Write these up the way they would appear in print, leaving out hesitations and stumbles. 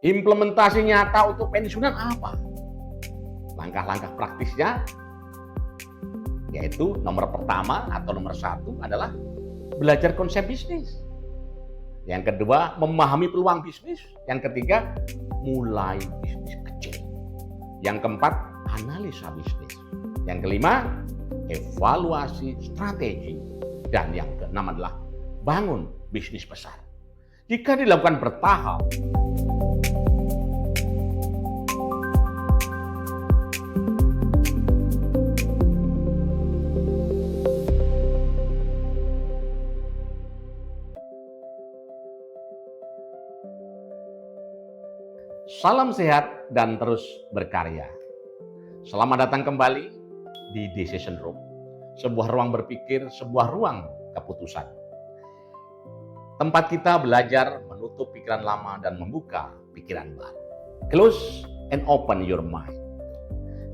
Implementasi nyata untuk pensiunan apa? Langkah-langkah praktisnya yaitu nomor pertama atau nomor satu adalah belajar konsep bisnis. Yang kedua, memahami peluang bisnis. Yang ketiga, mulai bisnis kecil. Yang keempat, analisa bisnis. Yang kelima, evaluasi strategi. Dan yang keenam adalah bangun bisnis besar. Jika dilakukan bertahap, salam sehat dan terus berkarya. Selamat datang kembali di Decision Room, sebuah ruang berpikir, sebuah ruang keputusan. Tempat kita belajar menutup pikiran lama dan membuka pikiran baru. Close and open your mind.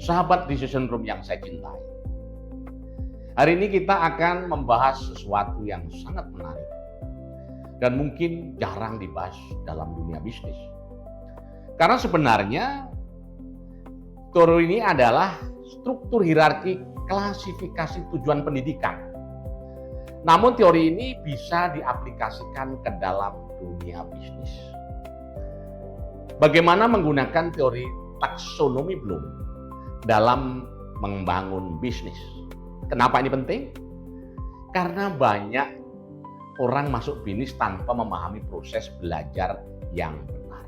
Sahabat Decision Room yang saya cintai. Hari ini kita akan membahas sesuatu yang sangat menarik dan mungkin jarang dibahas dalam dunia bisnis. Karena sebenarnya teori ini adalah struktur hierarki klasifikasi tujuan pendidikan. Namun teori ini bisa diaplikasikan ke dalam dunia bisnis. Bagaimana menggunakan teori taksonomi Bloom dalam membangun bisnis? Kenapa ini penting? Karena banyak orang masuk bisnis tanpa memahami proses belajar yang benar.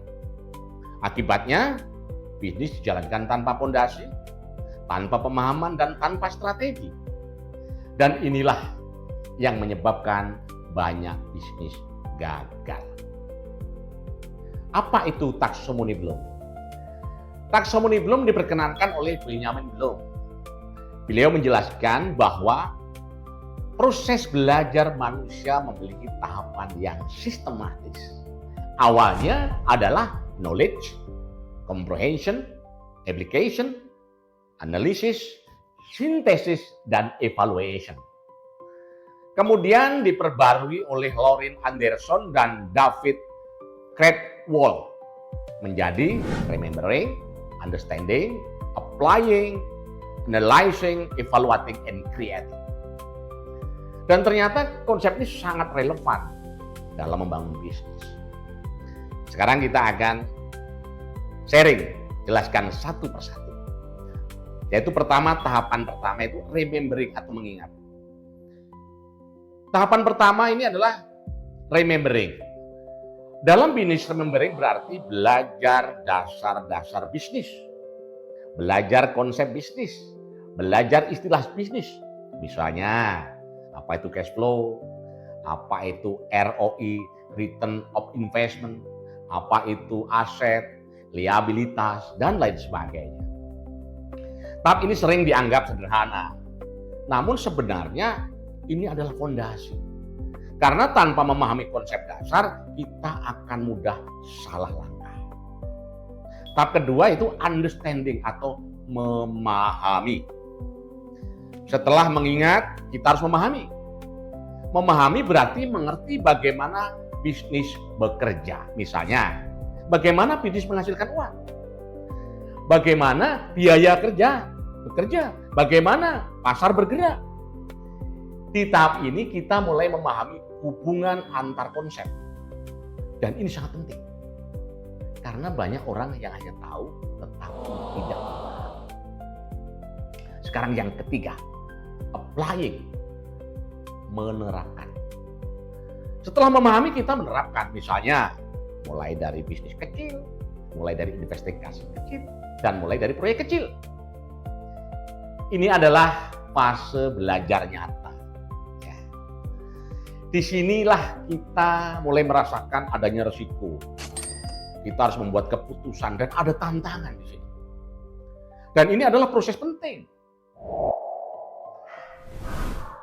Akibatnya, bisnis dijalankan tanpa fondasi, tanpa pemahaman, dan tanpa strategi. Dan inilah yang menyebabkan banyak bisnis gagal. Apa itu taksonomi Bloom? Taksonomi Bloom diperkenalkan oleh Benjamin Bloom. Beliau menjelaskan bahwa proses belajar manusia memiliki tahapan yang sistematis. Awalnya adalah knowledge, comprehension, application, analysis, synthesis, dan evaluation. Kemudian diperbarui oleh Lauren Anderson dan David Caldwell menjadi remembering, understanding, applying, analyzing, evaluating, and creating. Dan ternyata konsep ini sangat relevan dalam membangun bisnis. Sekarang kita akan sharing, jelaskan satu persatu. Yaitu tahapan pertama itu remembering atau mengingat. Tahapan pertama ini adalah remembering. Dalam bisnis, remembering berarti belajar dasar-dasar bisnis. Belajar konsep bisnis. Belajar istilah bisnis. Misalnya, apa itu cash flow, apa itu ROI, return of investment, apa itu aset, liabilitas, dan lain sebagainya. Tahap ini sering dianggap sederhana. Namun sebenarnya ini adalah fondasi. Karena tanpa memahami konsep dasar, kita akan mudah salah langkah. Tahap kedua itu understanding atau memahami. Setelah mengingat, kita harus memahami. Memahami berarti mengerti bagaimana bisnis bekerja. Misalnya, bagaimana bisnis menghasilkan uang? Bagaimana biaya bekerja? Bagaimana pasar bergerak? Di tahap ini kita mulai memahami hubungan antar konsep. Dan ini sangat penting. Karena banyak orang yang hanya tahu tetapi tidak paham. Sekarang yang ketiga, applying, menerapkan. Setelah memahami, kita menerapkan. Misalnya, mulai dari bisnis kecil, mulai dari investigasi kecil, dan mulai dari proyek kecil. Ini adalah fase belajar nyata. Ya. Disinilah kita mulai merasakan adanya resiko. Kita harus membuat keputusan dan ada tantangan di sini. Dan ini adalah proses penting.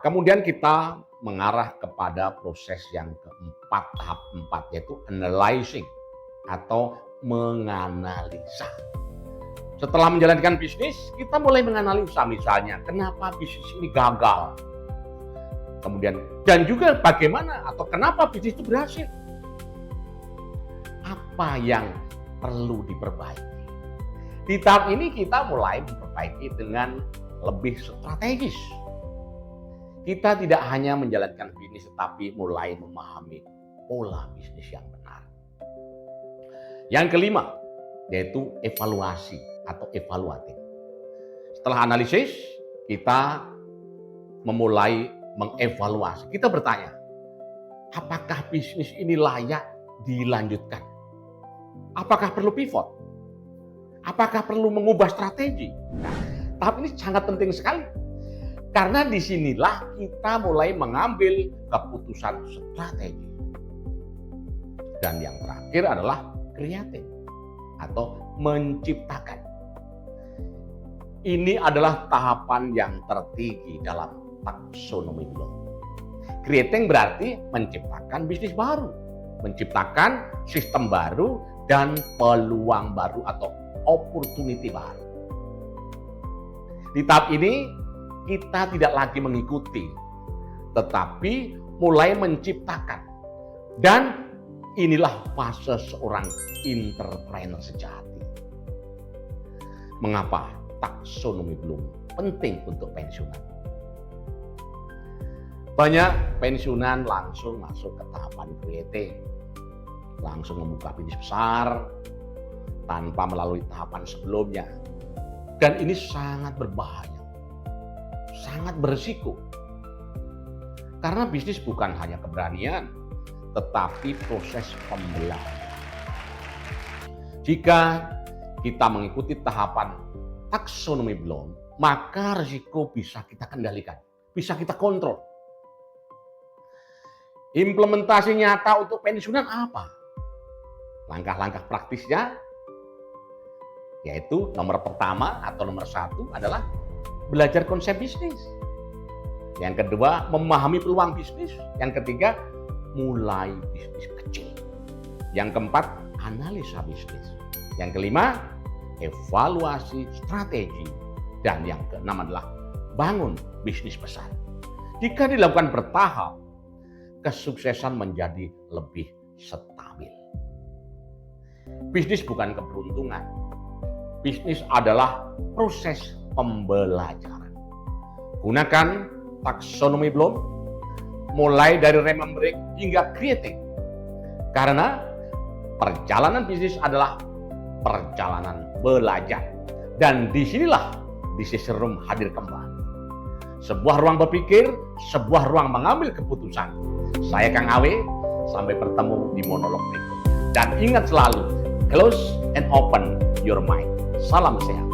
Kemudian kita mengarah kepada proses yang keempat, tahap 4, yaitu analyzing atau menganalisa. Setelah menjalankan bisnis, kita mulai menganalisa misalnya kenapa bisnis ini gagal. Kemudian dan juga bagaimana atau kenapa bisnis itu berhasil. Apa yang perlu diperbaiki. Di tahap ini kita mulai memperbaiki dengan lebih strategis. Kita tidak hanya menjalankan bisnis, tetapi mulai memahami pola bisnis yang benar. Yang kelima, yaitu evaluasi atau evaluatif. Setelah analisis, kita memulai mengevaluasi. Kita bertanya, apakah bisnis ini layak dilanjutkan? Apakah perlu pivot? Apakah perlu mengubah strategi? Nah, tahap ini sangat penting sekali. Karena disinilah kita mulai mengambil keputusan strategi. Dan yang terakhir adalah kreatif atau menciptakan. Ini adalah tahapan yang tertinggi dalam taksonomi Bloom. Creating berarti menciptakan bisnis baru, menciptakan sistem baru dan peluang baru atau opportunity baru. Di tahap ini kita tidak lagi mengikuti, tetapi mulai menciptakan. Dan inilah fase seorang entrepreneur sejati. Mengapa taksonomi Bloom penting untuk pensiunan? Banyak pensiunan langsung masuk ke tahapan creating, langsung membuka bisnis besar tanpa melalui tahapan sebelumnya. Dan ini sangat berbahaya, sangat berisiko. Karena bisnis bukan hanya keberanian, tetapi proses pembelajaran. Jika kita mengikuti tahapan taksonomi Bloom, maka risiko bisa kita kendalikan, bisa kita kontrol. Implementasi nyata untuk pensiunan apa? Langkah-langkah praktisnya, yaitu nomor pertama atau nomor satu adalah belajar konsep bisnis. Yang kedua, memahami peluang bisnis. Yang ketiga, mulai bisnis kecil. Yang keempat, analisa bisnis. Yang kelima, evaluasi strategi. Dan yang keenam adalah bangun bisnis besar. Jika dilakukan bertahap, kesuksesan menjadi lebih stabil. Bisnis bukan keberuntungan. Bisnis adalah proses pembelajaran. Gunakan taksonomi Bloom mulai dari remembering hingga creating. Karena perjalanan bisnis adalah perjalanan belajar. Dan disinilah Decision Room hadir kembali. Sebuah ruang berpikir, sebuah ruang mengambil keputusan. Saya Kang Awe, sampai bertemu di monolog berikut. Dan ingat selalu, close and open your mind. Salam sehat.